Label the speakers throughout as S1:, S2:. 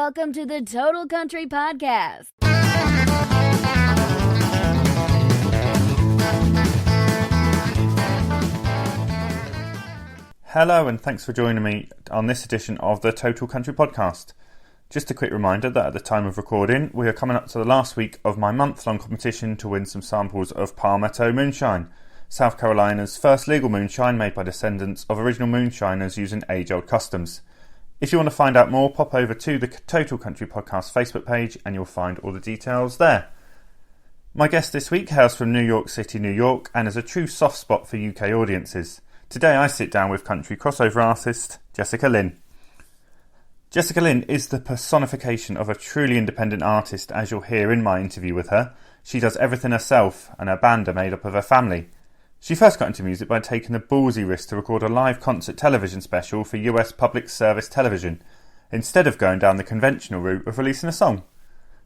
S1: welcome to the Total Country Podcast.
S2: Hello and thanks for joining me on this edition of the Total Country Podcast. Just a quick reminder that at the time of recording, we are coming up to the last week of my month-long competition to win some samples of Palmetto Moonshine, South Carolina's first legal moonshine made by descendants of original moonshiners using age-old customs. If you want to find out more, pop over to the Total Country Podcast Facebook page and you'll find all the details there. My guest this week hails from New York City, New York, and is a true soft spot for UK audiences. Today I sit down with country crossover artist Jessica Lynn. Jessica Lynn is the personification of a truly independent artist, as you'll hear in my interview with her. She does everything herself, and her band are made up of her family. She first got into music by taking the ballsy risk to record a live concert television special for US public service television, instead of going down the conventional route of releasing a song.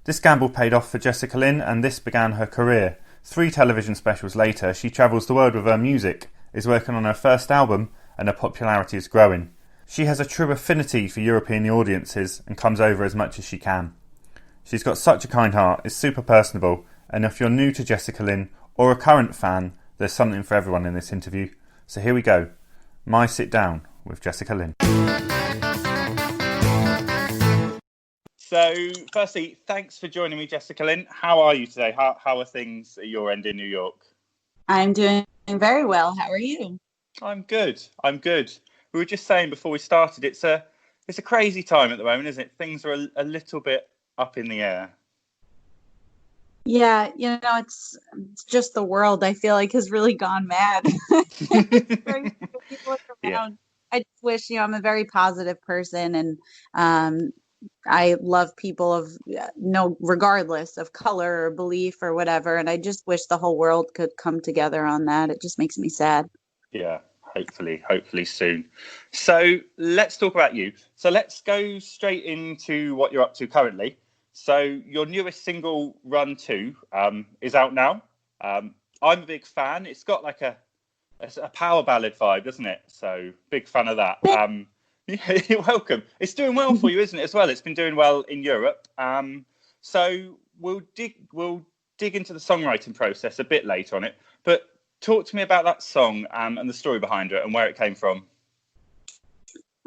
S2: This gamble paid off for Jessica Lynn, and this began her career. 3 television specials later, she travels the world with her music, is working on her first album, and her popularity is growing. She has a true affinity for European audiences and comes over as much as she can. She's got such a kind heart, is super personable, and if you're new to Jessica Lynn or a current fan, there's something for everyone in this interview. So here we go. My sit down with Jessica Lynn. So, firstly, thanks for joining me, Jessica Lynn. How are you today? How are things at your end in New York?
S3: I'm doing very well. How are you?
S2: I'm good. We were just saying before we started, it's a crazy time at the moment, isn't it? Things are a little bit up in the air.
S3: Yeah, it's just the world, I feel like, has really gone mad. People around. Yeah. I just wish, I'm a very positive person, and I love people of regardless of color or belief or whatever, and I just wish the whole world could come together on that. It just makes me sad.
S2: Yeah, hopefully soon. So let's talk about you. So let's go straight into what you're up to currently. So your newest single, Run 2, is out now. I'm a big fan. It's got like a power ballad vibe, doesn't it? So big fan of that. You're welcome. It's doing well for you, isn't it, as well? It's been doing well in Europe. So we'll dig into the songwriting process a bit later on it. But talk to me about that song and the story behind it and where it came from.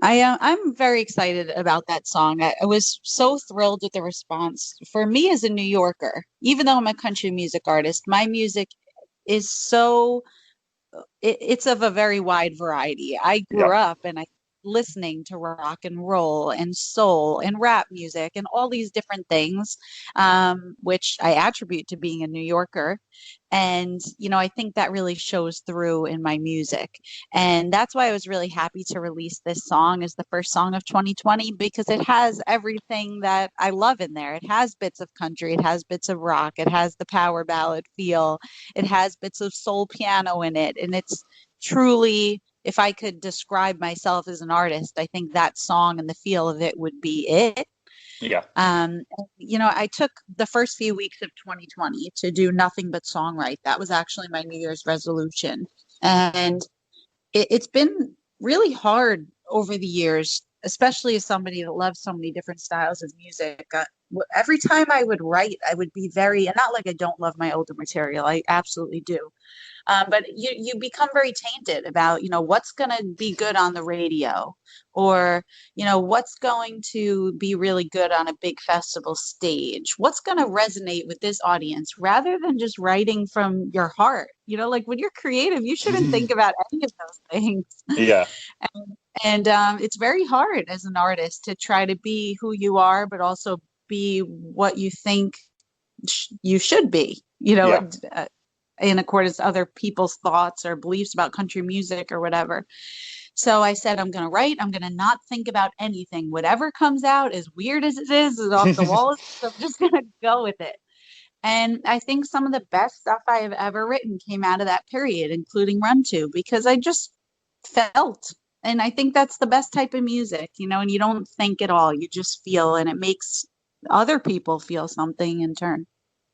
S3: I'm very excited about that song. I was so thrilled with the response. For me as a New Yorker, even though I'm a country music artist, my music is it's of a very wide variety. I grew up and listening to rock and roll and soul and rap music and all these different things, which I attribute to being a New Yorker. And, I think that really shows through in my music. And that's why I was really happy to release this song as the first song of 2020, because it has everything that I love in there. It has bits of country. It has bits of rock. It has the power ballad feel. It has bits of soul piano in it. And it's truly, if I could describe myself as an artist, I think that song and the feel of it would be it.
S2: Yeah.
S3: I took the first few weeks of 2020 to do nothing but songwrite. That was actually my New Year's resolution. And it's been really hard over the years, especially as somebody that loves so many different styles of music. Every time I would write, I would be and not like I don't love my older material. I absolutely do. But you become very tainted about, what's going to be good on the radio, or, what's going to be really good on a big festival stage, what's going to resonate with this audience, rather than just writing from your heart. Like when you're creative, you shouldn't think about any of those things.
S2: Yeah.
S3: And it's very hard as an artist to try to be who you are, but also be what you think you should be, in accordance to other people's thoughts or beliefs about country music or whatever. So I said, I'm going to write. I'm going to not think about anything. Whatever comes out, as weird as it is off the wall, I'm just going to go with it. And I think some of the best stuff I have ever written came out of that period, including Run 2, because I just felt. And I think that's the best type of music, and you don't think at all. You just feel, and it makes other people feel something in turn.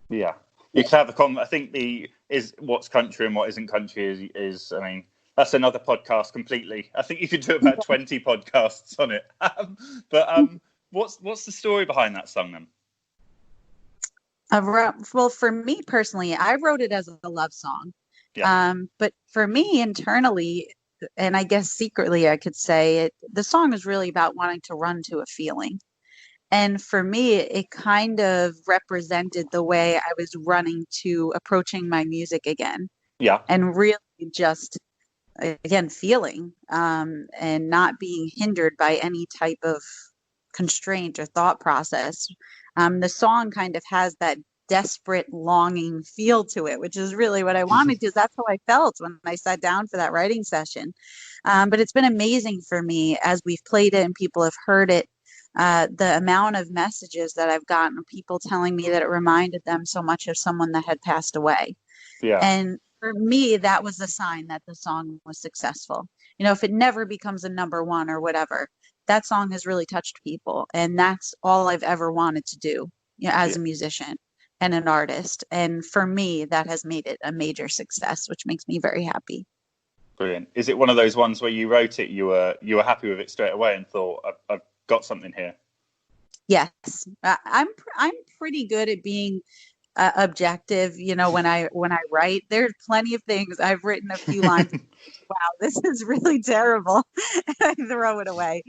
S2: Yeah. You can have the comment. I think what's country and what isn't country is that's another podcast completely. I think you could do about 20 podcasts on it. But what's the story behind that song then?
S3: Well, for me personally, I wrote it as a love song.
S2: Yeah,
S3: But for me internally, and I guess secretly, I could say it, the song is really about wanting to run to a feeling. And for me, it kind of represented the way I was running to approaching my music again
S2: yeah,
S3: and really just, again, feeling and not being hindered by any type of constraint or thought process. The song kind of has that desperate longing feel to it, which is really what I wanted because that's how I felt when I sat down for that writing session. But it's been amazing for me as we've played it and people have heard it. The amount of messages that I've gotten of people telling me that it reminded them so much of someone that had passed away.
S2: yeah,
S3: And for me, that was a sign that the song was successful. You know, if it never becomes a number one or whatever, that song has really touched people. And that's all I've ever wanted to do, you know, as
S2: yeah.
S3: a musician and an artist. And for me, that has made it a major success, which makes me very happy.
S2: Brilliant. Is it one of those ones where you wrote it, you were happy with it straight away and thought, I've got something here?
S3: Yes, I'm pretty good at being objective. You know, when I write, there's plenty of things I've written a few lines. Wow, this is really terrible. And I throw it away.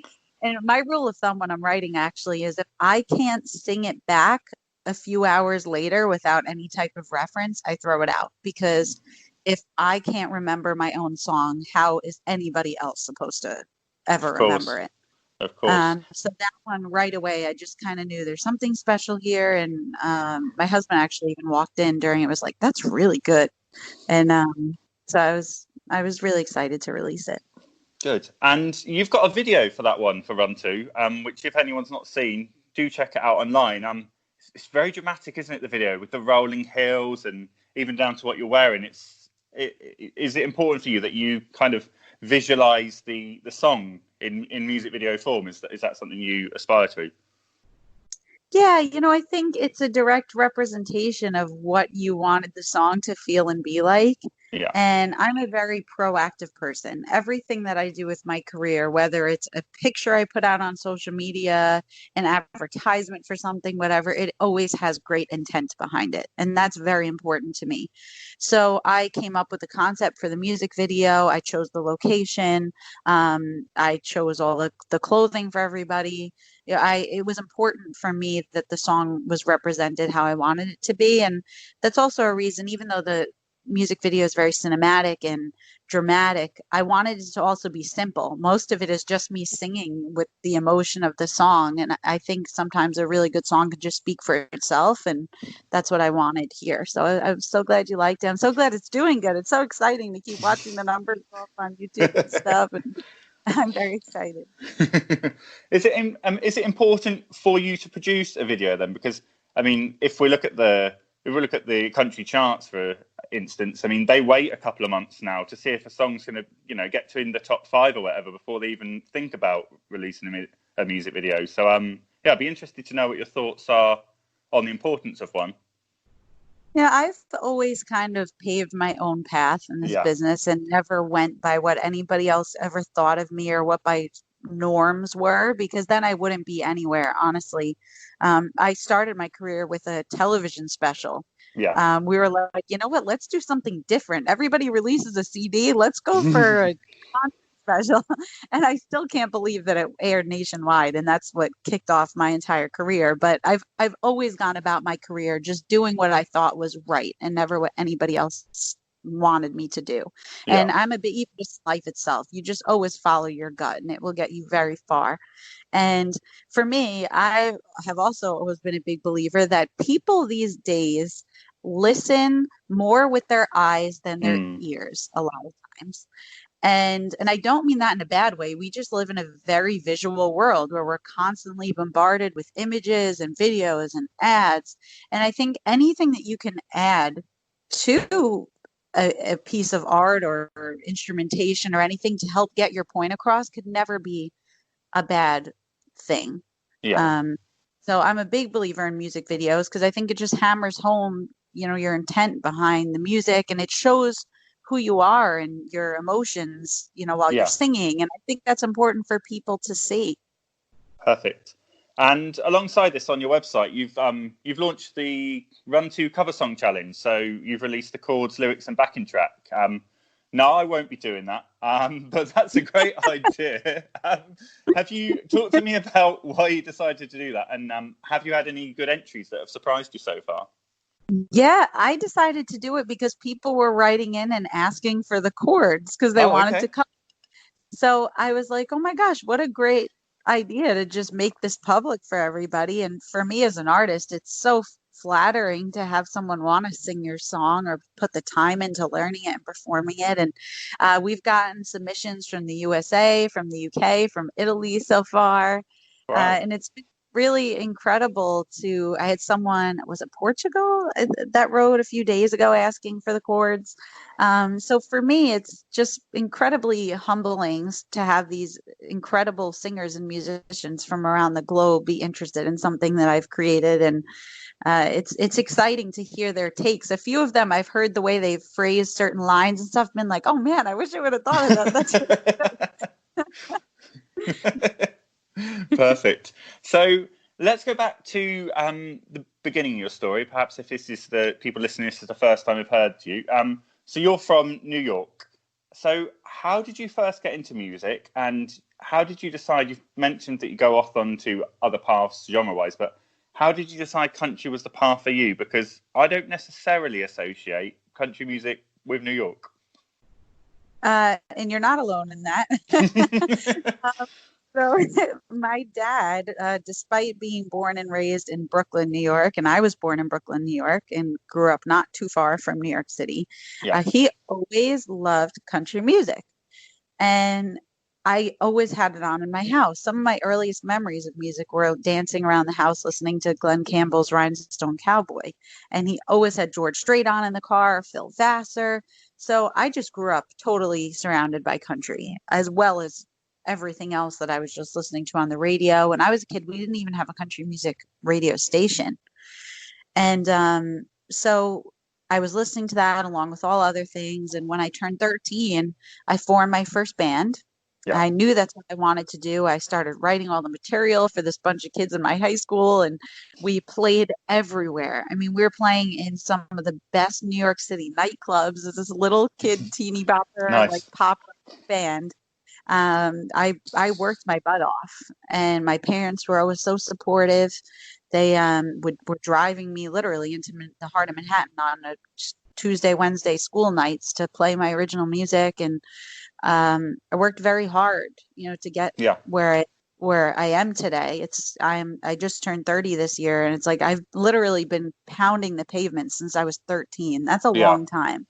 S3: And my rule of thumb when I'm writing actually is if I can't sing it back a few hours later without any type of reference, I throw it out because if I can't remember my own song, how is anybody else supposed to ever
S2: Of
S3: remember
S2: course,
S3: it?
S2: of course.
S3: So that one right away, I just kind of knew there's something special here. And my husband actually even walked in during it, was like, "That's really good." And so I was really excited to release it.
S2: Good. And you've got a video for that one for Run To, which if anyone's not seen, do check it out online. It's very dramatic, isn't it? The video with the rolling hills and even down to what you're wearing. Is it important for you that you kind of visualize the song in music video form? Is that something you aspire to?
S3: Yeah, you know, I think it's a direct representation of what you wanted the song to feel and be like.
S2: Yeah.
S3: And I'm a very proactive person. Everything that I do with my career, whether it's a picture I put out on social media, an advertisement for something, whatever, it always has great intent behind it. And that's very important to me. So I came up with the concept for the music video. I chose the location. I chose all the clothing for everybody. Yeah, it was important for me that the song was represented how I wanted it to be. And that's also a reason, even though the music video is very cinematic and dramatic, I wanted it to also be simple. Most of it is just me singing with the emotion of the song. And I think sometimes a really good song can just speak for itself. And that's what I wanted here. So I'm so glad you liked it. I'm so glad it's doing good. It's so exciting to keep watching the numbers go up on YouTube and stuff. And I'm very excited.
S2: Is it important for you to produce a video then? Because I mean, if we look at the country charts, for instance, I mean, they wait a couple of months now to see if a song's going to, get to in the top 5 or whatever before they even think about releasing a music video. So, yeah, I'd be interested to know what your thoughts are on the importance of one.
S3: Yeah, I've always kind of paved my own path in this
S2: Yeah,
S3: business and never went by what anybody else ever thought of me or what my norms were, because then I wouldn't be anywhere, honestly. I started my career with a television special.
S2: yeah,
S3: We were like, you know what? Let's do something different. Everybody releases a CD. Let's go for a concert special. And I still can't believe that it aired nationwide, and that's what kicked off my entire career. But I've always gone about my career just doing what I thought was right and never what anybody else wanted me to do.
S2: yeah,
S3: And I'm a bit, even just life itself, you just always follow your gut and it will get you very far. And for me, I have also always been a big believer that people these days listen more with their eyes than their
S2: mm,
S3: ears a lot of times. And I don't mean that in a bad way. We just live in a very visual world where we're constantly bombarded with images and videos and ads. And I think anything that you can add to a piece of art or instrumentation or anything to help get your point across could never be a bad thing.
S2: yeah.
S3: Um, so I'm a big believer in music videos because I think it just hammers home, your intent behind the music, and it shows who you are and your emotions, while you're
S2: Yeah.
S3: singing. And I think that's important for people to see.
S2: Perfect. And alongside this, on your website, you've launched the Run to Cover Song Challenge. So you've released the chords, lyrics, and backing track. No, I won't be doing that, but that's a great idea. Have you talked to me about why you decided to do that, and have you had any good entries that have surprised you so far?
S3: Yeah, I decided to do it because people were writing in and asking for the chords because they
S2: Oh,
S3: wanted
S2: okay.
S3: to come. So I was like, oh my gosh, what a great idea to just make this public for everybody. And for me as an artist, it's so flattering to have someone want to sing your song or put the time into learning it and performing it. And we've gotten submissions from the USA, from the UK, from Italy so far.
S2: Wow.
S3: And it's been really incredible I had someone, was it Portugal, that wrote a few days ago asking for the chords. So for me, it's just incredibly humbling to have these incredible singers and musicians from around the globe be interested in something that I've created. And it's exciting to hear their takes. A few of them, I've heard the way they've phrased certain lines and stuff, been like, oh man, I wish I would have thought of that. That's
S2: Perfect. So let's go back to the beginning of your story. Perhaps if this is the people listening, this is the first time I've heard you. So you're from New York. So how did you first get into music, and how did you decide? You've mentioned that you go off onto other paths genre-wise, but how did you decide country was the path for you? Because I don't necessarily associate country music with New York.
S3: and you're not alone in that. So my dad, despite being born and raised in Brooklyn, New York, and I was born in Brooklyn, New York, and grew up not too far from New York City,
S2: Yeah.
S3: he always loved country music. And I always had it on in my house. Some of my earliest memories of music were dancing around the house listening to Glenn Campbell's Rhinestone Cowboy. And he always had George Strait on in the car, Phil Vassar. So I just grew up totally surrounded by country, as well as everything else that I was just listening to on the radio. When I was a kid, we didn't even have a country music radio station. And so I was listening to that along with all other things. And when I turned 13, I formed my first band.
S2: Yeah.
S3: I knew that's what I wanted to do. I started writing all the material for this bunch of kids in my high school, and we played everywhere. I mean, we were playing in some of the best New York City nightclubs as this little kid, teeny bopper, like
S2: Nice.
S3: pop band. I worked my butt off, and my parents were always so supportive. They were driving me literally into the heart of Manhattan on a Tuesday, Wednesday school nights to play my original music, and I worked very hard, to get
S2: Yeah.
S3: where I am today. I just turned 30 this year, and it's like I've literally been pounding the pavement since I was 13. That's a
S2: Yeah.
S3: long time.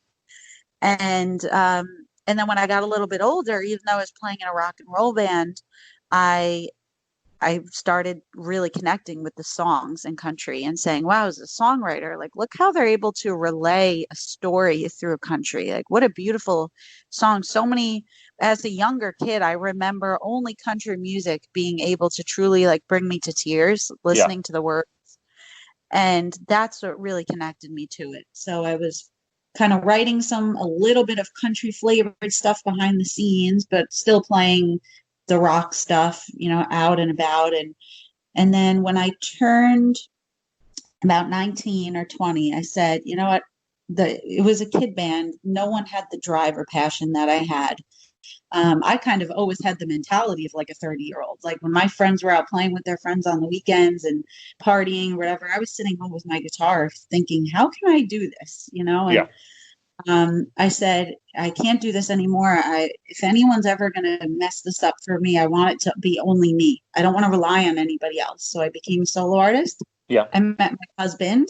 S3: And then when I got a little bit older, even though I was playing in a rock and roll band, I I started really connecting with the songs and country and saying, wow, as a songwriter, like, look how they're able to relay a story through a country. Like, what a beautiful song. So many, as a younger kid, I remember only country music being able to truly like bring me to tears, listening to the words. And that's what really connected me to it. So I was kind of writing a little bit of country flavored stuff behind the scenes, but still playing the rock stuff, out and about. And then when I turned about 19 or 20, I said, you know what? It was a kid band. No one had the drive or passion that I had. I kind of always had the mentality of like a 30-year-old. Like when my friends were out playing with their friends on the weekends and partying or whatever, I was sitting home with my guitar thinking, how can I do this? And I said, I can't do this anymore. If anyone's ever going to mess this up for me, I want it to be only me. I don't want to rely on anybody else. So I became a solo artist.
S2: Yeah.
S3: I met my husband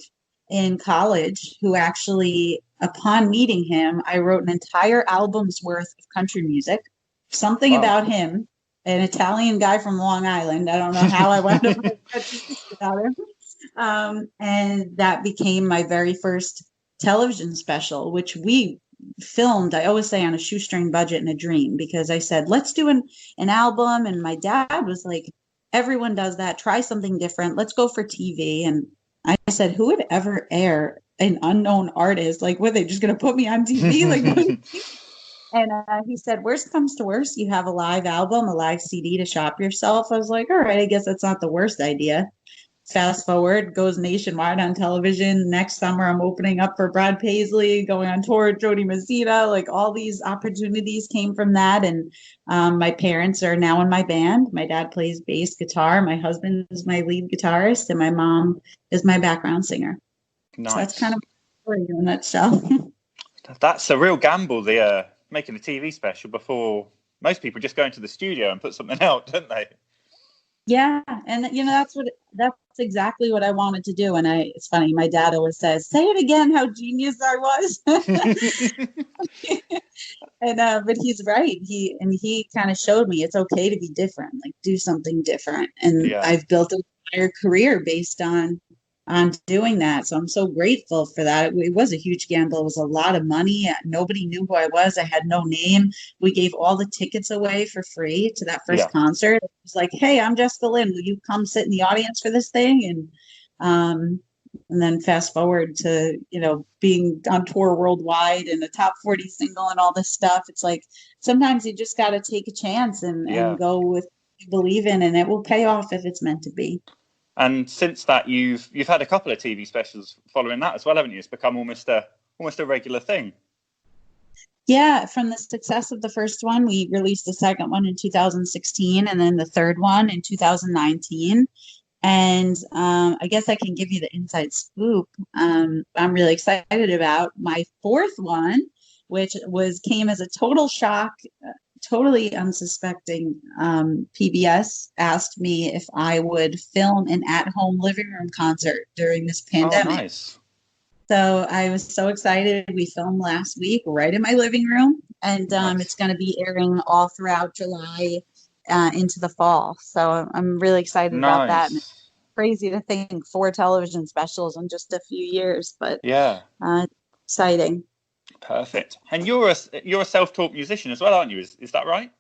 S3: in college, who actually, upon meeting him, I wrote an entire album's worth of country music. Something about him, an Italian guy from Long Island. I don't know how I wound up about him. And that became my very first television special, which we filmed, I always say, on a shoestring budget and a dream, because I said, let's do an album. And my dad was like, everyone does that. Try something different. Let's go for TV. And I said, who would ever air an unknown artist? Like, were they just going to put me on TV? Like, And he said, worst comes to worst, you have a live album, a live CD to shop yourself. I was like, all right, I guess that's not the worst idea. Fast forward, goes nationwide on television. Next summer, I'm opening up for Brad Paisley, going on tour with Jody Messina. Like all these opportunities came from that. And my parents are now in my band. My dad plays bass guitar. My husband is my lead guitarist, and my mom is my background singer.
S2: Nice.
S3: So that's kind of a story in a nutshell.
S2: That's a real gamble, the making a TV special before most people just go into the studio and put something out, don't they?
S3: Yeah, and that's exactly what I wanted to do. And it's funny, my dad always says, "Say it again, how genius I was." And but he's right. He kind of showed me it's okay to be different, like do something different. And
S2: Yeah.
S3: I've built an entire career based on doing that. So I'm so grateful for that. It was a huge gamble. It was a lot of money. Nobody knew who I was. I had no name. We gave all the tickets away for free to that first concert. It was like, hey, I'm Jessica Lynn. Will you come sit in the audience for this thing? And then fast forward to, being on tour worldwide and a top 40 single and all this stuff. It's like sometimes you just got to take a chance and go with what you believe in, and it will pay off if it's meant to be.
S2: And since that, you've had a couple of TV specials following that as well, haven't you? It's become almost a regular thing.
S3: Yeah, from the success of the first one, we released the second one in 2016, and then the third one in 2019. And I guess I can give you the inside scoop. I'm really excited about my fourth one, which came as a total shock. Totally unsuspecting. PBS asked me if I would film an at-home living room concert during this pandemic.
S2: Oh, nice.
S3: So I was so excited. We filmed last week right in my living room, and
S2: Nice.
S3: It's going to be airing all throughout July into the fall. So I'm really excited about that. And it's crazy to think 4 television specials in just a few years, but exciting.
S2: Perfect. And you're a self-taught musician as well, aren't you? Is that right?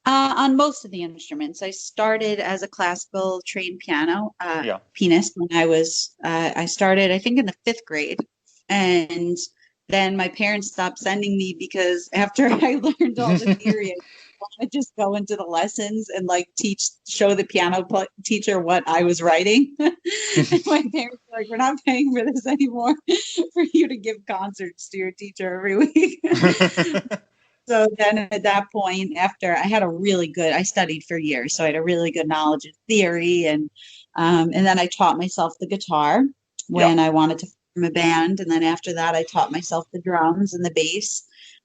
S3: On most of the instruments. I started as a classical trained pianist when I started, I think, in the 5th grade. And then my parents stopped sending me because after I learned all the theory, I wanted to just go into the lessons and show the piano teacher what I was writing. My parents were like, we're not paying for this anymore for you to give concerts to your teacher every week. So then at that point, after I studied for years, so I had a really good knowledge of theory, and then I taught myself the guitar when I wanted to form a band. And then after that, I taught myself the drums and the bass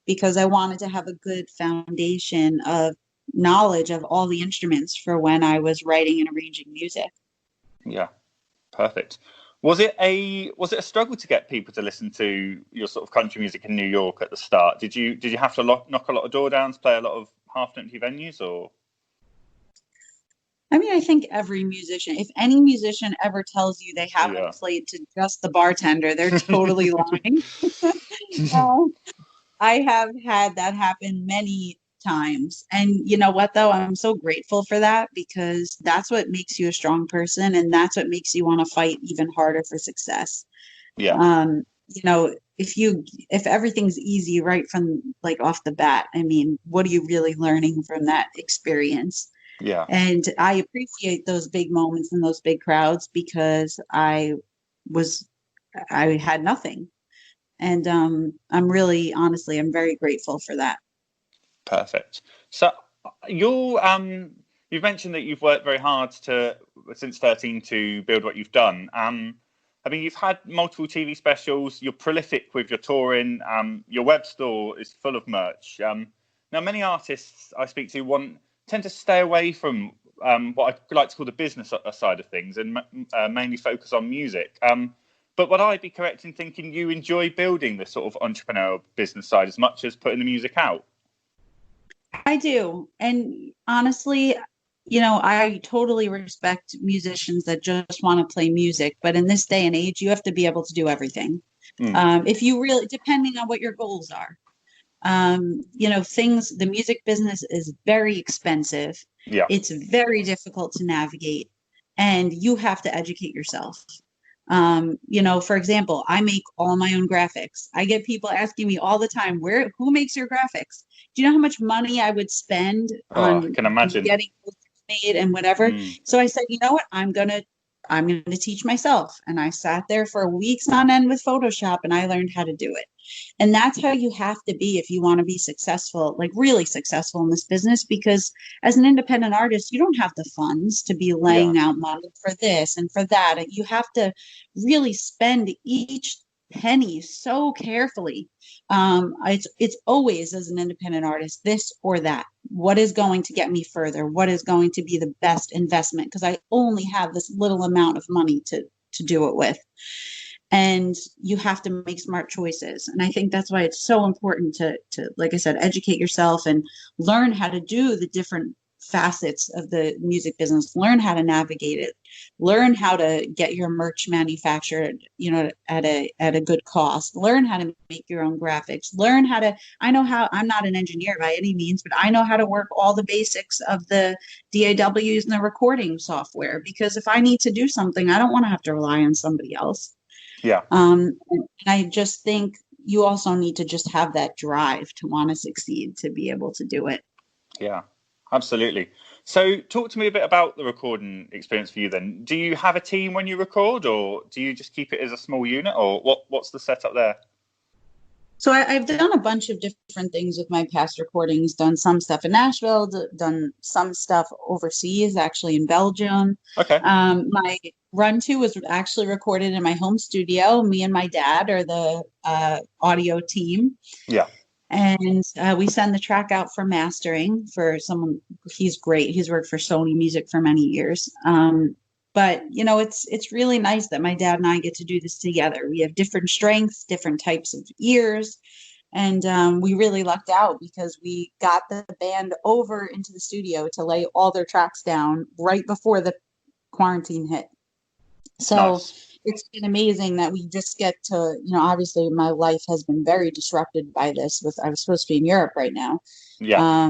S3: because I wanted to have a good foundation of knowledge of all the instruments for when I was writing and arranging music.
S2: Yeah, perfect. Was it a struggle to get people to listen to your sort of country music in New York at the start? Did you have to knock a lot of door downs, play a lot of half-empty venues, or?
S3: I mean, I think every musician, if any musician ever tells you they haven't played to just the bartender, they're totally lying. I have had that happen many times. And you know what, though? I'm so grateful for that because that's what makes you a strong person. And that's what makes you want to fight even harder for success.
S2: Yeah.
S3: If everything's easy right from off the bat, I mean, what are you really learning from that experience?
S2: Yeah.
S3: And I appreciate those big moments and those big crowds because I had nothing. And I'm very grateful for that.
S2: Perfect. So you've mentioned that you've worked very hard since 13 to build what you've done. I mean, you've had multiple TV specials. You're prolific with your touring. Your web store is full of merch. Now, many artists I speak to tend to stay away from what I like to call the business side of things and mainly focus on music. But would I be correct in thinking you enjoy building the sort of entrepreneurial business side as much as putting the music out?
S3: I do. And honestly, I totally respect musicians that just want to play music. But in this day and age, you have to be able to do everything. If you really, depending on what your goals are. The music business is very expensive.
S2: Yeah.
S3: It's very difficult to navigate. And you have to educate yourself. For example, I make all my own graphics. I get people asking me all the time, who makes your graphics? Do you know how much money I would spend
S2: Oh, I
S3: on
S2: can imagine.
S3: getting made and whatever?
S2: Mm,
S3: So I said, you know what? I'm gonna teach myself. And I sat there for weeks on end with Photoshop and I learned how to do it. And that's how you have to be if you want to be successful, like really successful in this business, because as an independent artist, you don't have the funds to be
S2: yeah,
S3: laying out money for this and for that. And you have to really spend each penny so carefully. It's always, as an independent artist, this or that. What is going to get me further? What is going to be the best investment? Because I only have this little amount of money to do it with. And you have to make smart choices. And I think that's why it's so important to, like I said, educate yourself and learn how to do the different facets of the music business, learn how to navigate it, learn how to get your merch manufactured, at a good cost, learn how to make your own graphics, learn how to, I'm not an engineer by any means, but I know how to work all the basics of the DAWs and the recording software, because if I need to do something, I don't want to have to rely on somebody else.
S2: yeah,
S3: And I just think you also need to just have that drive to want to succeed, to be able to do it.
S2: yeah, absolutely. So, talk to me a bit about the recording experience for you then. Do you have a team when you record, or do you just keep it as a small unit, or what's the setup there?
S3: So I've done a bunch of different things with my past recordings, done some stuff in Nashville, done some stuff overseas, actually in Belgium.
S2: Okay.
S3: My run two was actually recorded in my home studio. Me and my dad are the audio team.
S2: Yeah.
S3: And we send the track out for mastering for someone. He's great. He's worked for Sony Music for many years. But it's really nice that my dad and I get to do this together. We have different strengths, different types of ears, and we really lucked out because we got the band over into the studio to lay all their tracks down right before the quarantine hit. So
S2: Nice.
S3: it's been amazing that we just get to, obviously my life has been very disrupted by this. I was supposed to be in Europe right now.
S2: Yeah.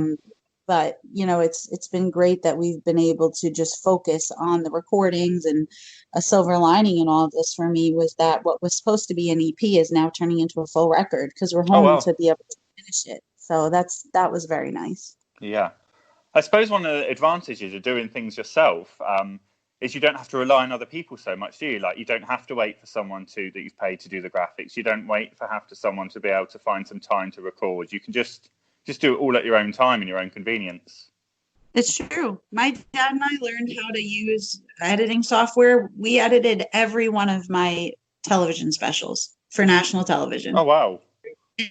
S3: But it's been great that we've been able to just focus on the recordings. And a silver lining in all of this for me was that what was supposed to be an EP is now turning into a full record because we're
S2: Oh
S3: home
S2: well.
S3: to be able to finish it. So that was very nice.
S2: Yeah. I suppose one of the advantages of doing things yourself is you don't have to rely on other people so much, do you? Like, you don't have to wait for someone that you've paid to do the graphics. You don't wait for someone to be able to find some time to record. You can just do it all at your own time and your own convenience.
S3: It's true. My dad and I learned how to use editing software. We edited every one of my television specials for national television.
S2: Oh, wow.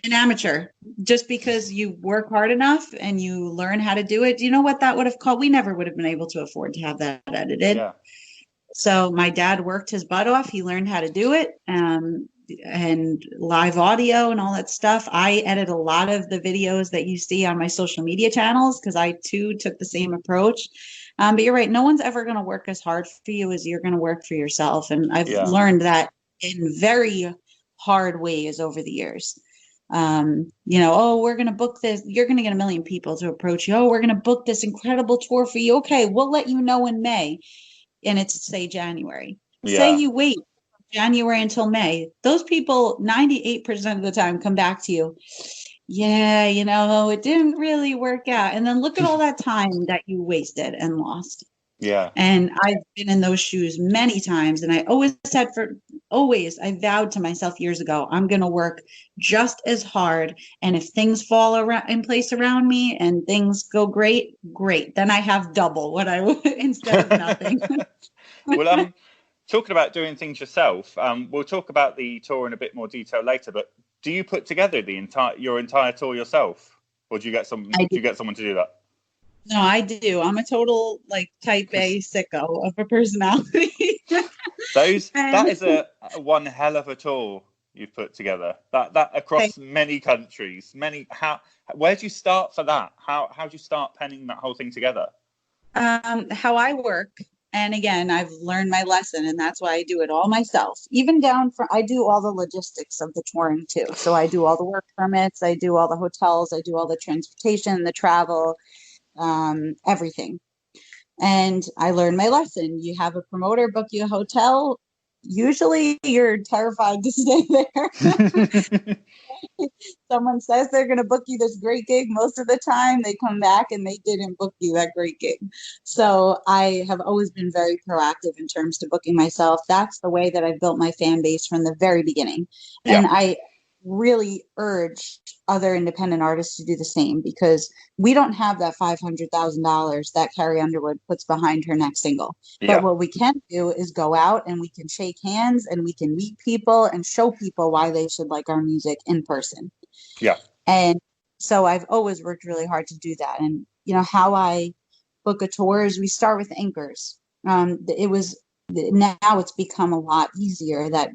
S3: An amateur, just because you work hard enough and you learn how to do it. Do you know what that would have called? We never would have been able to afford to have that edited.
S2: Yeah.
S3: So my dad worked his butt off. He learned how to do it, and live audio and all that stuff. I edit a lot of the videos that you see on my social media channels because I too took the same approach. But you're right. No one's ever going to work as hard for you as you're going to work for yourself. And I've learned that in very hard ways over the years. We're going to book this. You're going to get 1 million people to approach you. Oh, we're going to book this incredible tour for you. Okay, we'll let you know in May. And it's say January.
S2: Yeah.
S3: Say you wait January until May. Those people 98% of the time come back to you. Yeah, it didn't really work out. And then look at all that time that you wasted and lost.
S2: Yeah.
S3: And I've been in those shoes many times. And I always I vowed to myself years ago, I'm going to work just as hard. And if things fall in place around me and things go great. Then I have double what I would instead of nothing.
S2: Well, talking about doing things yourself, we'll talk about the tour in a bit more detail later. But do you put together your entire tour yourself, or do you get someone to do that?
S3: No, I do. I'm a total type A sicko of a personality.
S2: That is a one hell of a tour you've put together. That across many countries. Where do you start for that? How do you start penning that whole thing together?
S3: How I work, and again, I've learned my lesson, and that's why I do it all myself. Even I do all the logistics of the touring too. So I do all the work permits, I do all the hotels, I do all the transportation, the travel. Everything. And I learned my lesson. You have a promoter book you a hotel, usually you're terrified to stay there. Someone says they're going to book you this great gig. Most of the time they come back and they didn't book you that great gig. So I have always been very proactive in terms to booking myself. That's the way that I've built my fan base from the very beginning.
S2: Yeah.
S3: And I really urge other independent artists to do the same, because we don't have that $500,000 that Carrie Underwood puts behind her next single.
S2: Yeah.
S3: But what we can do is go out and we can shake hands and we can meet people and show people why they should like our music in person.
S2: Yeah.
S3: And so I've always worked really hard to do that. And, you know, how I book a tour is we start with anchors. Now it's become a lot easier that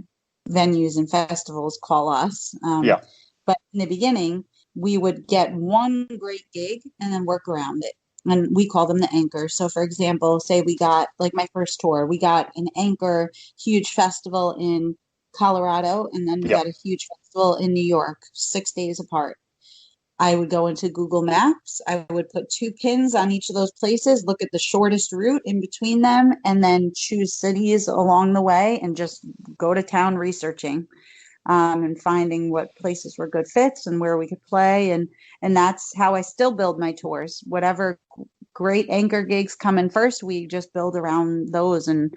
S3: venues and festivals call us.
S2: Yeah.
S3: But in the beginning, we would get one great gig and then work around it. And we call them the anchors. So, for example, say we got, like my first tour, we got an anchor huge festival in Colorado, and then we
S2: Yeah.
S3: got a huge festival in New York, 6 days apart. I would go into Google Maps. I would put 2 pins on each of those places, look at the shortest route in between them, and then choose cities along the way and just go to town researching, and finding what places were good fits and where we could play. And that's how I still build my tours. Whatever great anchor gigs come in first, we just build around those. And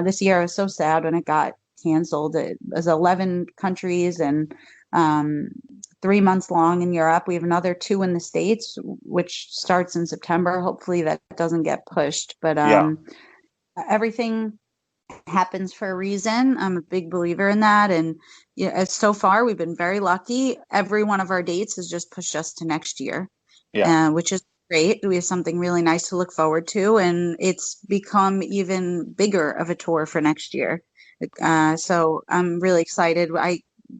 S3: this year I was so sad when it got canceled. It was 11 countries and 3 months long in Europe. We have another 2 in the States, which starts in September. Hopefully that doesn't get pushed. But everything happens for a reason. I'm a big believer in that. And so far we've been very lucky. Every one of our dates has just pushed us to next year, which is great. We have something really nice to look forward to. And it's become even bigger of a tour for next year. So I'm really excited.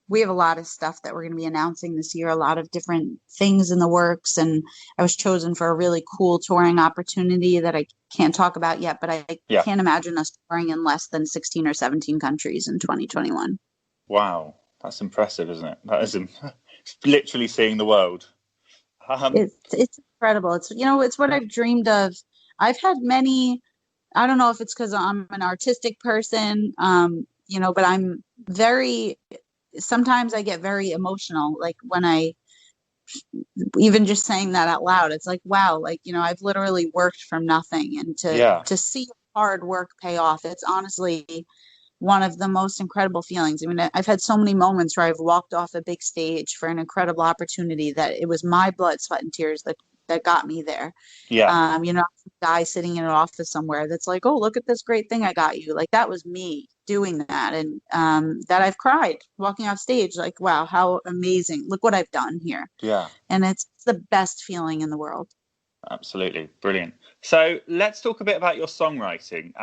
S3: We have a lot of stuff that we're going to be announcing this year, a lot of different things in the works. And I was chosen for a really cool touring opportunity that I can't talk about yet, but I can't imagine us touring in less than 16 or 17 countries in 2021.
S2: Wow. That's impressive, isn't it? That is literally seeing the world.
S3: It's incredible. It's what I've dreamed of. I've had many, I don't know if it's because I'm an artistic person, but I'm sometimes I get very emotional, like when even just saying that out loud, it's like, wow, like, I've literally worked from nothing, and to see hard work pay off, it's honestly one of the most incredible feelings. I mean, I've had so many moments where I've walked off a big stage for an incredible opportunity that it was my blood, sweat, and tears that got me there.
S2: Yeah.
S3: Some guy sitting in an office somewhere that's like, oh, look at this great thing I got you. Like, that was me doing that. And that I've cried walking off stage, like, wow, how amazing. Look what I've done here.
S2: Yeah.
S3: And it's the best feeling in the world.
S2: Absolutely. Brilliant. So let's talk a bit about your songwriting.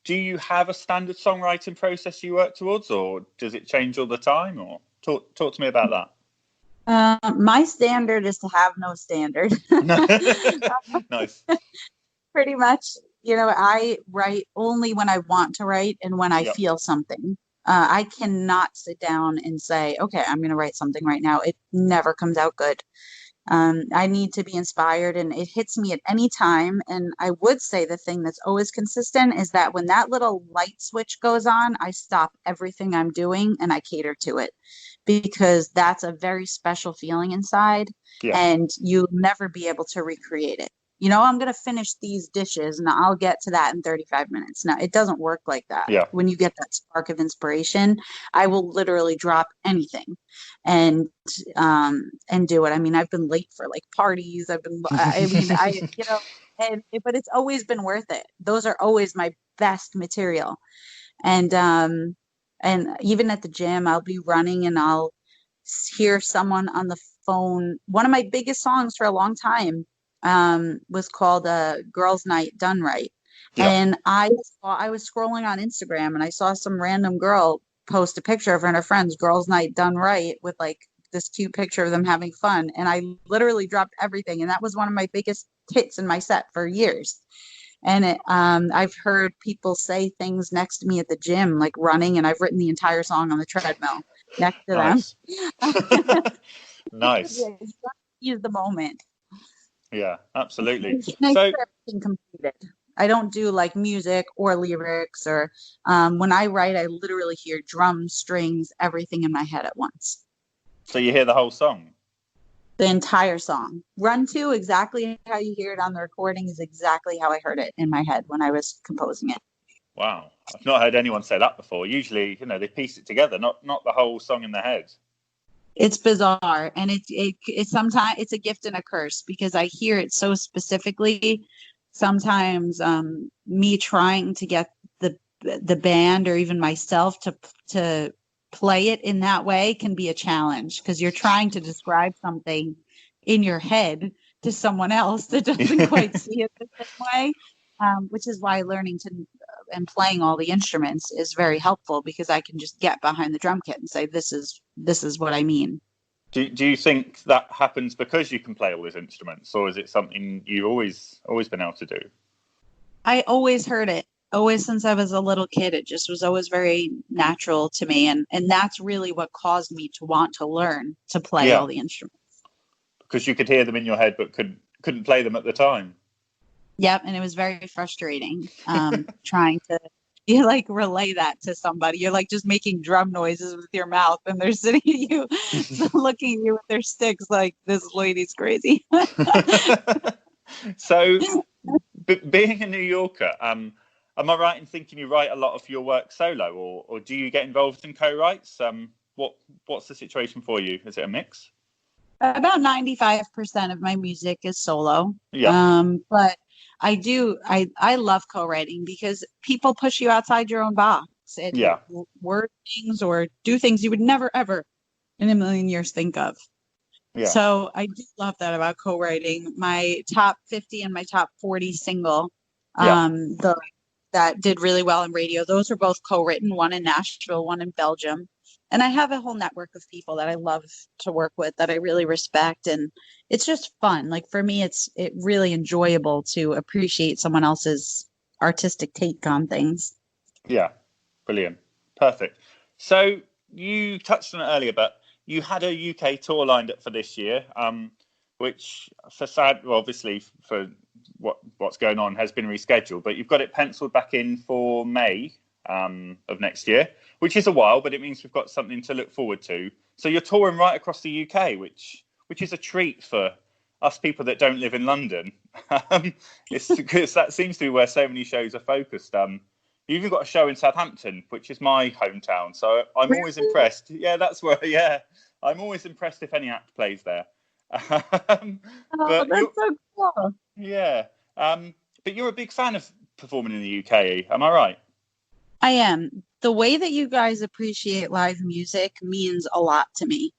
S2: Do you have a standard songwriting process you work towards, or does it change all the time? Or talk to me about
S3: that. My standard is to have no standard.
S2: Nice.
S3: Pretty much, I write only when I want to write and when I feel something. I cannot sit down and say, okay, I'm going to write something right now. It never comes out good. I need to be inspired, and it hits me at any time. And I would say the thing that's always consistent is that when that little light switch goes on, I stop everything I'm doing and I cater to it, because that's a very special feeling inside, and you'll never be able to recreate it. I'm going to finish these dishes and I'll get to that in 35 minutes. Now, it doesn't work like that.
S2: Yeah.
S3: When you get that spark of inspiration, I will literally drop anything and do it. I mean, I've been late for like parties. But it's always been worth it. Those are always my best material. And even at the gym, I'll be running and I'll hear someone on the phone. One of my biggest songs for a long time was called Girls Night Done Right. Yeah. And I was scrolling on Instagram and I saw some random girl post a picture of her and her friends, Girls Night Done Right, with like this cute picture of them having fun. And I literally dropped everything. And that was one of my biggest hits in my set for years. And I've heard people say things next to me at the gym, like running, and I've written the entire song on the treadmill next to them.
S2: Nice.
S3: Use the moment.
S2: Yeah, absolutely.
S3: So everything completed. I don't do like music or lyrics or when I write, I literally hear drums, strings, everything in my head at once.
S2: So you hear the whole song?
S3: The entire song. Run to exactly how you hear it on the recording is exactly how I heard it in my head when I was composing it.
S2: Wow. I've not heard anyone say that before. Usually, they piece it together, not the whole song in their head.
S3: It's bizarre, and it's sometimes it's a gift and a curse because I hear it so specifically. Sometimes me trying to get the band or even myself to play it in that way can be a challenge because you're trying to describe something in your head to someone else that doesn't quite see it the same way. Which is why learning to and playing all the instruments is very helpful because I can just get behind the drum kit and say, this is what I mean.
S2: Do you think that happens because you can play all those instruments, or is it something you've always been able to do?
S3: I always heard it. Always since I was a little kid. It just was always very natural to me. And that's really what caused me to want to learn to play all the instruments.
S2: Because you could hear them in your head, but couldn't play them at the time.
S3: Yep. And it was very frustrating trying to relay that to somebody. You're like just making drum noises with your mouth and they're sitting at you, looking at you with their sticks like, this lady's crazy.
S2: So being a New Yorker, am I right in thinking you write a lot of your work solo, or do you get involved in co-writes? What's the situation for you? Is it a mix?
S3: About 95% of my music is solo.
S2: Yeah.
S3: But I love co-writing because people push you outside your own box and word things or do things you would never, ever in a million years think of. Yeah. So I do love that about co-writing. My top 50 and my top 40 single, that did really well in radio. Those are both co-written, one in Nashville, one in Belgium. And I have a whole network of people that I love to work with that I really respect. And it's just fun. Like for me, it's really enjoyable to appreciate someone else's artistic take on things.
S2: Yeah. Brilliant. Perfect. So you touched on it earlier, but you had a UK tour lined up for this year, which obviously for what's going on has been rescheduled, but you've got it penciled back in for May of next year, which is a while, but it means we've got something to look forward to. So you're touring right across the UK, which is a treat for us people that don't live in London. It's because that seems to be where so many shows are focused. You've even got a show in Southampton, which is my hometown. So I'm always impressed. Yeah, that's where. Yeah, I'm always impressed if any act plays there.
S3: That's so cool.
S2: Yeah, but you're a big fan of performing in the UK, am I right?
S3: I am. The way that you guys appreciate live music means a lot to me.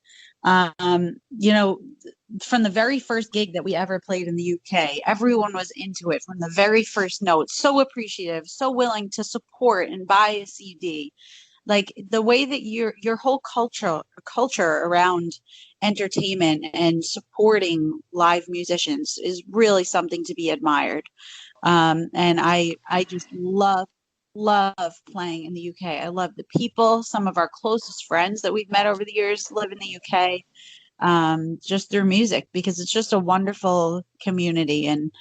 S3: From the very first gig that we ever played in the UK, everyone was into it from the very first note, so appreciative, so willing to support and buy a CD. Like the way that your whole culture around entertainment and supporting live musicians is really something to be admired. And I just love playing in the UK. I love the people. Some of our closest friends that we've met over the years live in the UK, just through music, because it's just a wonderful community. And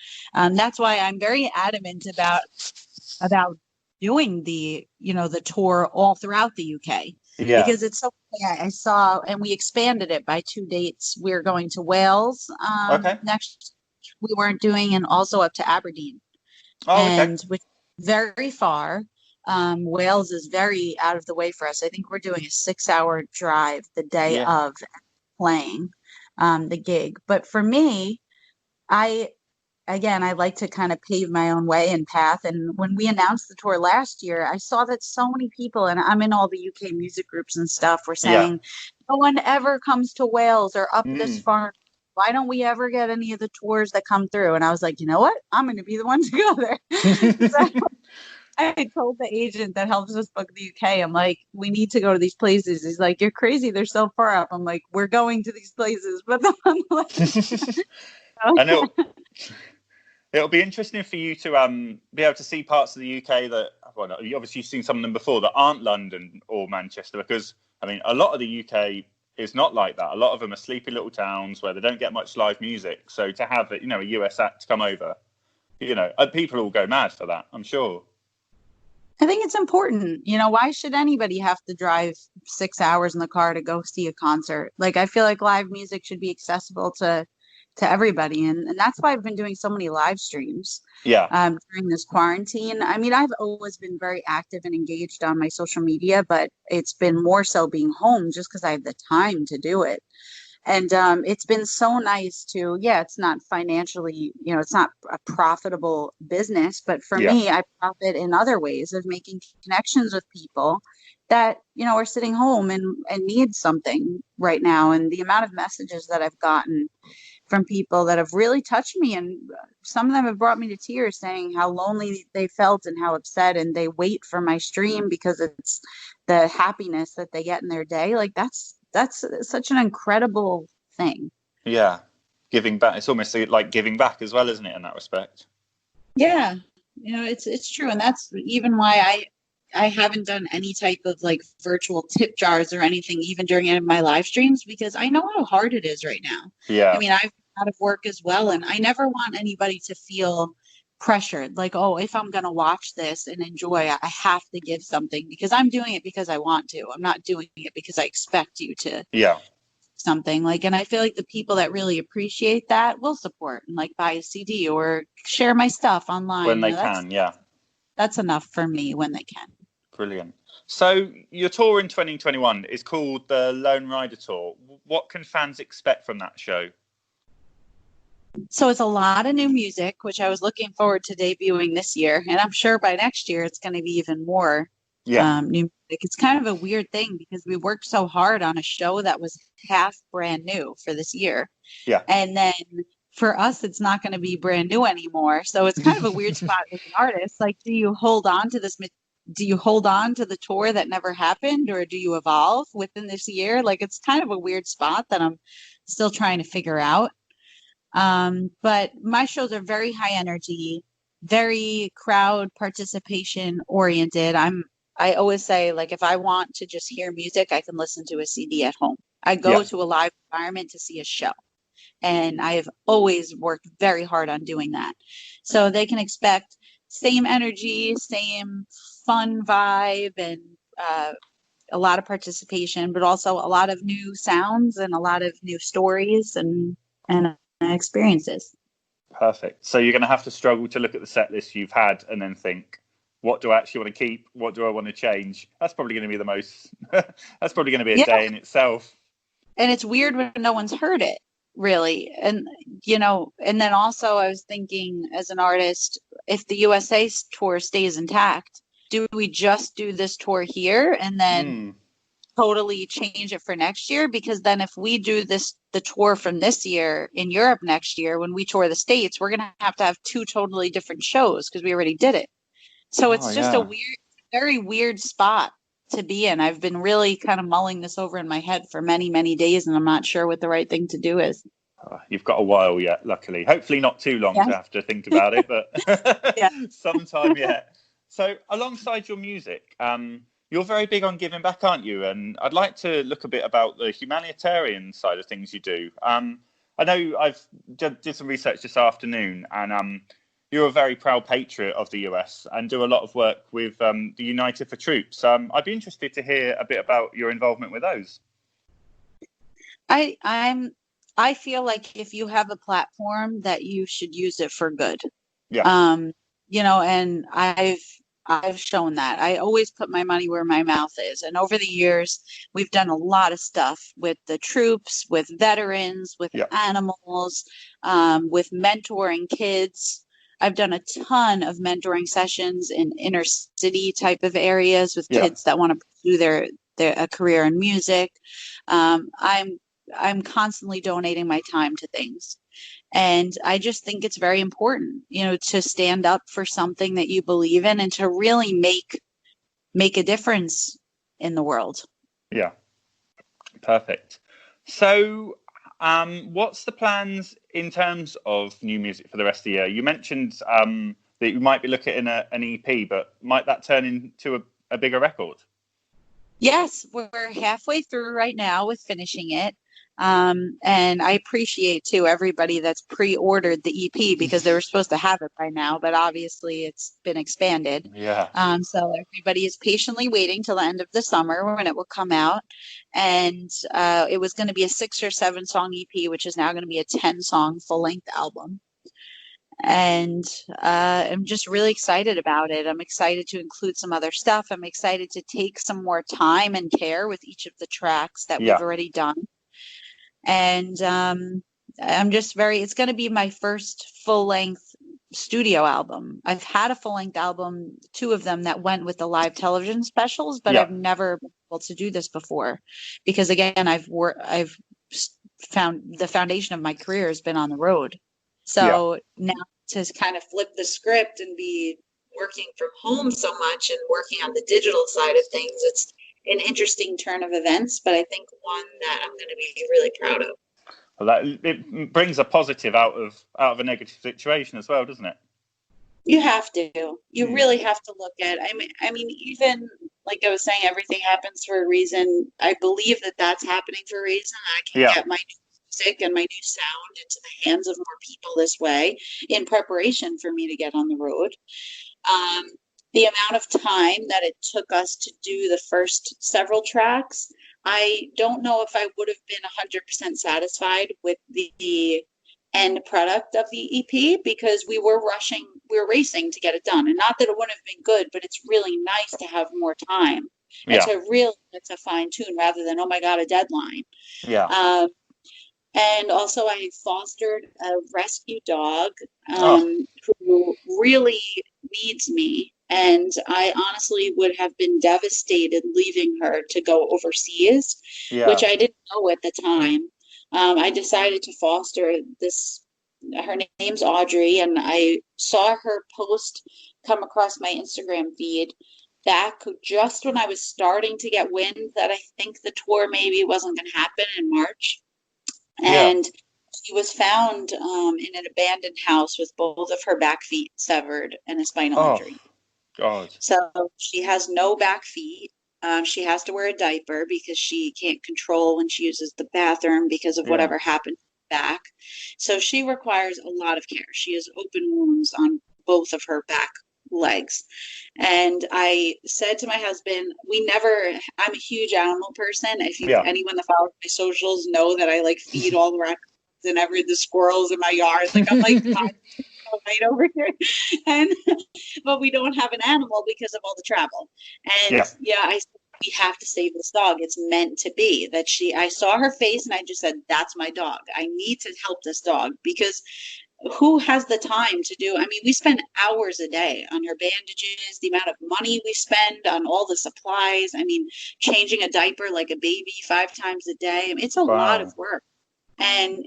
S3: that's why I'm very adamant about doing the tour all throughout the UK. Yeah. Because it's so, I saw, and we expanded it by 2 dates. We're going to Wales next, we weren't doing, and also up to Aberdeen. Which very far. Wales is very out of the way for us. I think we're doing a 6-hour drive the day of playing the gig. But for me, I like to kind of pave my own way and path. And when we announced the tour last year, I saw that so many people, and I'm in all the UK music groups and stuff, were saying, no one ever comes to Wales or up this far. Why don't we ever get any of the tours that come through? And I was like, you know what? I'm going to be the one to go there. So I told the agent that helps us book the UK, I'm like, we need to go to these places. He's like, you're crazy. They're so far up. I'm like, we're going to these places. But
S2: and it'll be interesting for you to be able to see parts of the UK that, you obviously seen some of them before that aren't London or Manchester, because, I mean, a lot of the UK is not like that. A lot of them are sleepy little towns where they don't get much live music. So to have a US act come over You know, people will go mad for that, I'm sure.
S3: I think it's important. Why should anybody have to drive 6 hours in the car to go see a concert? Like, I feel like live music should be accessible to everybody, and that's why I've been doing so many live streams
S2: Yeah.
S3: during this quarantine. I mean, I've always been very active and engaged on my social media, but it's been more so being home just because I have the time to do it. And it's been so nice to, yeah, it's not financially, it's not a profitable business, but for
S2: Yeah.
S3: me, I profit in other ways of making connections with people that, are sitting home and need something right now. And the amount of messages that I've gotten from people that have really touched me, and some of them have brought me to tears, saying how lonely they felt and how upset, and they wait for my stream because it's the happiness that they get in their day. Like, that's such an incredible thing.
S2: Yeah. Giving back. It's almost like giving back as well, isn't it, in that respect?
S3: Yeah, it's true, and that's even why I haven't done any type of like virtual tip jars or anything, even during any of my live streams, because I know how hard it is right now.
S2: Yeah.
S3: I mean, I've been out of work as well, and I never want anybody to feel pressured, like, oh, if I'm going to watch this and enjoy, I have to give something, because I'm doing it because I want to. I'm not doing it because I expect you to.
S2: Yeah.
S3: Something like, and I feel like the people that really appreciate that will support and like buy a CD or share my stuff online.
S2: When they can, yeah.
S3: That's enough for me when they can.
S2: Brilliant. So your tour in 2021 is called the Lone Rider Tour. What can fans expect from that show?
S3: So it's a lot of new music, which I was looking forward to debuting this year. And I'm sure by next year, it's going to be even more new music. It's kind of a weird thing because we worked so hard on a show that was half brand new for this year.
S2: Yeah.
S3: And then for us, it's not going to be brand new anymore. So it's kind of a weird spot as an artist. Like, do you hold on to this? Do you hold on to the tour that never happened, or do you evolve within this year? Like, it's kind of a weird spot that I'm still trying to figure out. But my shows are very high energy, very crowd participation oriented. I always say, like, if I want to just hear music, I can listen to a CD at home. I go to a live environment to see a show. And I have always worked very hard on doing that. So they can expect same energy, same fun vibe, and a lot of participation, but also a lot of new sounds and a lot of new stories and experiences.
S2: Perfect. So you're going to have to struggle to look at the set list you've had and then think, what do I actually want to keep? What do I want to change? That's probably going to be the most, that's probably going to be a day in itself.
S3: And it's weird when no one's heard it, really. And, and then also I was thinking, as an artist, if the USA tour stays intact, do we just do this tour here and then totally change it for next year? Because then if we do the tour from this year in Europe next year, when we tour the States, we're going to have two totally different shows because we already did it. So it's just a very weird spot to be in. I've been really kind of mulling this over in my head for many, many days, and I'm not sure what the right thing to do is.
S2: You've got a while yet, luckily. Hopefully not too long to have to think about it, but sometime yet. So alongside your music, you're very big on giving back, aren't you? And I'd like to look a bit about the humanitarian side of things you do. I know I've did some research this afternoon, and you're a very proud patriot of the US and do a lot of work with the United for Troops. I'd be interested to hear a bit about your involvement with those.
S3: I feel like if you have a platform, that you should use it for good.
S2: Yeah.
S3: And I've shown that. I always put my money where my mouth is. And over the years, we've done a lot of stuff with the troops, with veterans, with animals, with mentoring kids. I've done a ton of mentoring sessions in inner city type of areas with kids that want to pursue a career in music. I'm constantly donating my time to things. And I just think it's very important, to stand up for something that you believe in and to really make a difference in the world. Yeah.
S2: Perfect. So what's the plans in terms of new music for the rest of the year? You mentioned that you might be looking at an EP, but might that turn into a bigger record?
S3: Yes, we're halfway through right now with finishing it. And I appreciate too everybody that's pre-ordered the EP because they were supposed to have it by now, but obviously it's been expanded.
S2: Yeah.
S3: So everybody is patiently waiting till the end of the summer when it will come out. And it was going to be a 6 or 7 song EP, which is now going to be a 10-song full-length album. And I'm just really excited about it. I'm excited to include some other stuff. I'm excited to take some more time and care with each of the tracks that we've already done. And I'm just it's going to be my first full-length studio album. I've had a full-length album, 2 of them that went with the live television specials, but I've never been able to do this before because, again, I've found the foundation of my career has been on the road. So now to kind of flip the script and be working from home so much and working on the digital side of things, it's an interesting turn of events, but I think one that I'm going to be really proud of.
S2: Well, it brings a positive out of a negative situation as well, doesn't it?
S3: You have to. You really have to look at. I mean, even like I was saying, everything happens for a reason. I believe that that's happening for a reason. I can get my new music and my new sound into the hands of more people this way in preparation for me to get on the road. The amount of time that it took us to do the first several tracks, I don't know if I would have been 100% satisfied with the end product of the EP because we were racing to get it done. And not that it wouldn't have been good, but it's really nice to have more time and to really get to fine tune rather than, oh my God, a deadline. And also I fostered a rescue dog who really needs me. And I honestly would have been devastated leaving her to go overseas, which I didn't know at the time. I decided to foster this. Her name's Audrey, and I saw her post come across my Instagram feed back just when I was starting to get wind that I think the tour maybe wasn't going to happen in March. And she was found in an abandoned house with both of her back feet severed and a spinal injury.
S2: God.
S3: So she has no back feet. She has to wear a diaper because she can't control when she uses the bathroom because of whatever happened back. So she requires a lot of care. She has open wounds on both of her back legs. And I said to my husband, I'm a huge animal person. If anyone that follows my socials know that I like feed all the raccoons and the squirrels in my yard. Like I'm like right over here. But we don't have an animal because of all the travel. And I said, we have to save this dog. It's meant to be that I saw her face and I just said, that's my dog. I need to help this dog because who has the time to do? I mean, we spend hours a day on her bandages, the amount of money we spend on all the supplies. I mean, changing a diaper like a baby 5 times a day. I mean, it's a lot of work. And,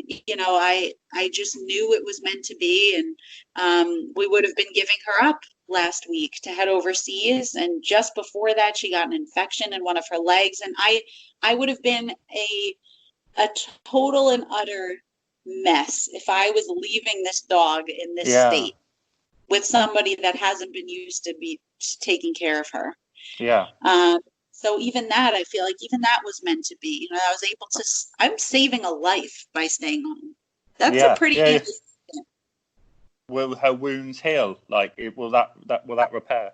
S3: I just knew it was meant to be. And we would have been giving her up last week to head overseas. And just before that, she got an infection in one of her legs. And I would have been a total and utter mess if I was leaving this dog in this state with somebody that hasn't been used to be taking care of her. So even that, I feel like even that was meant to be. I was able to. I'm saving a life by staying home. That's a pretty easy.
S2: Will her wounds heal? Like, will that repair?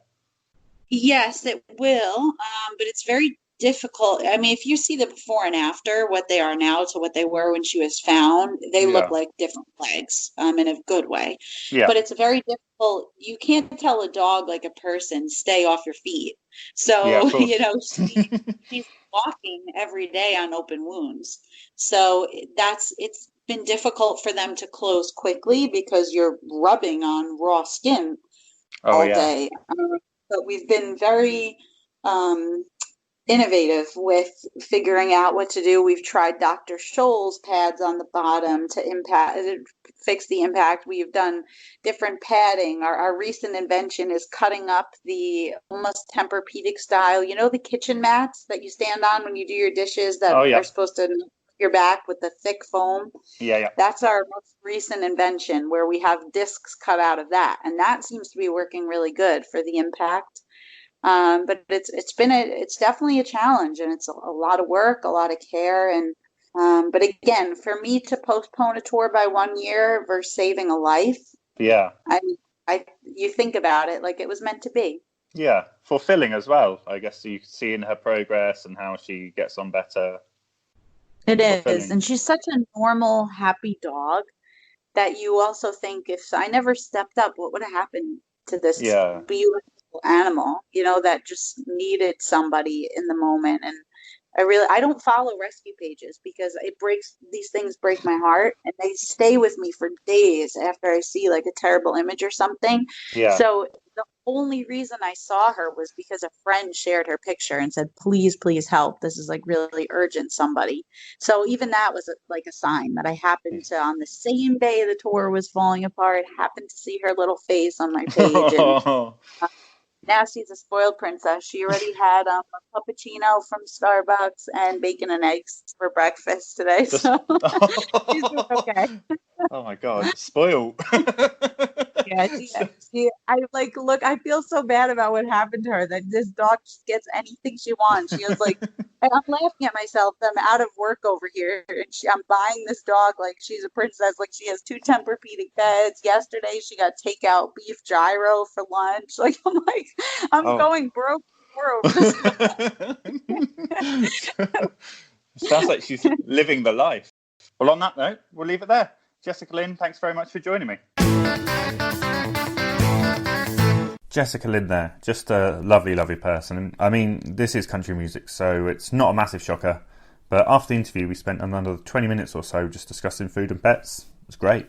S3: Yes, it will. But it's very difficult. I mean, if you see the before and after, what they are now to what they were when she was found, they look like different legs, in a good way. But it's very difficult. You can't tell a dog like a person, stay off your feet. So, she's walking every day on open wounds. So it's been difficult for them to close quickly because you're rubbing on raw skin all day. But we've been very innovative with figuring out what to do. We've tried Dr. Scholl's pads on the bottom to fix the impact. We've done different padding. Our recent invention is cutting up the almost Tempur-Pedic style, the kitchen mats that you stand on when you do your dishes that are supposed to your back with the thick foam. That's our most recent invention where we have discs cut out of that, and that seems to be working really good for the impact. But it's definitely a challenge, and it's a lot of work, a lot of care, and But again, for me to postpone a tour by 1 year versus saving a life,
S2: Yeah.
S3: you think about it, like it was meant to be.
S2: Yeah. Fulfilling as well. I guess you seeing her progress and how she gets on better.
S3: It is.
S2: Fulfilling.
S3: And she's such a normal, happy dog that you also think if I never stepped up, what would have happened to this
S2: Yeah.
S3: beautiful animal, that just needed somebody in the moment. And I don't follow rescue pages because these things break my heart and they stay with me for days after I see like a terrible image or something.
S2: Yeah.
S3: So the only reason I saw her was because a friend shared her picture and said, please, please help. This is like really urgent, somebody. So even that was like a sign that I happened to, on the same day the tour was falling apart, happened to see her little face on my page. And now she's a spoiled princess. She already had a cappuccino from Starbucks and bacon and eggs for breakfast today. So she's doing okay.
S2: Oh my God, spoiled.
S3: Yeah, I like, look, I feel so bad about what happened to her that this dog just gets anything she wants. She was like, and I'm laughing at myself. I'm out of work over here and I'm buying this dog like she's a princess. Like she has 2 Tempur-Pedic beds. Yesterday she got takeout beef gyro for lunch. Like I'm
S2: Oh.
S3: going broke over this.
S2: Sounds like she's living the life. Well, on that note, we'll leave it there. Jessica Lynn, thanks very much for joining me. Jessica Lynn there, just a lovely, lovely person. I mean, this is country music, so it's not a massive shocker. But after the interview, we spent another 20 minutes or so just discussing food and pets. It was great.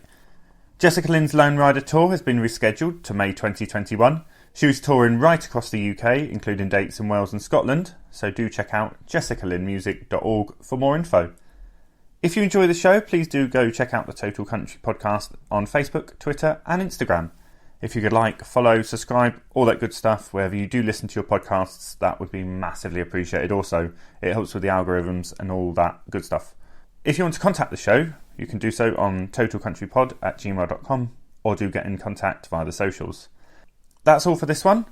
S2: Jessica Lynn's Lone Rider tour has been rescheduled to May 2021. She was touring right across the UK, including dates in Wales and Scotland, so do check out jessicalynmusic.org for more info. If you enjoy the show, please do go check out the Total Country podcast on Facebook, Twitter and Instagram. If you could like, follow, subscribe, all that good stuff, wherever you do listen to your podcasts, that would be massively appreciated also. It helps with the algorithms and all that good stuff. If you want to contact the show, you can do so on totalcountrypod@gmail.com or do get in contact via the socials. That's all for this one.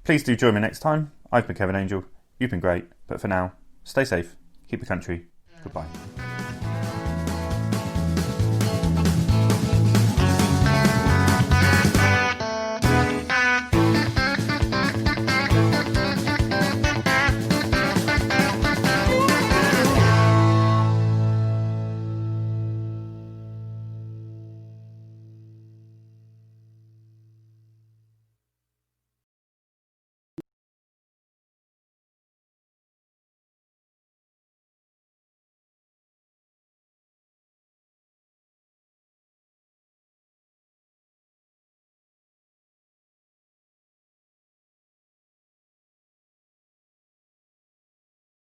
S2: Please do join me next time. I've been Kevin Angel. You've been great. But for now, stay safe, keep the country. Goodbye.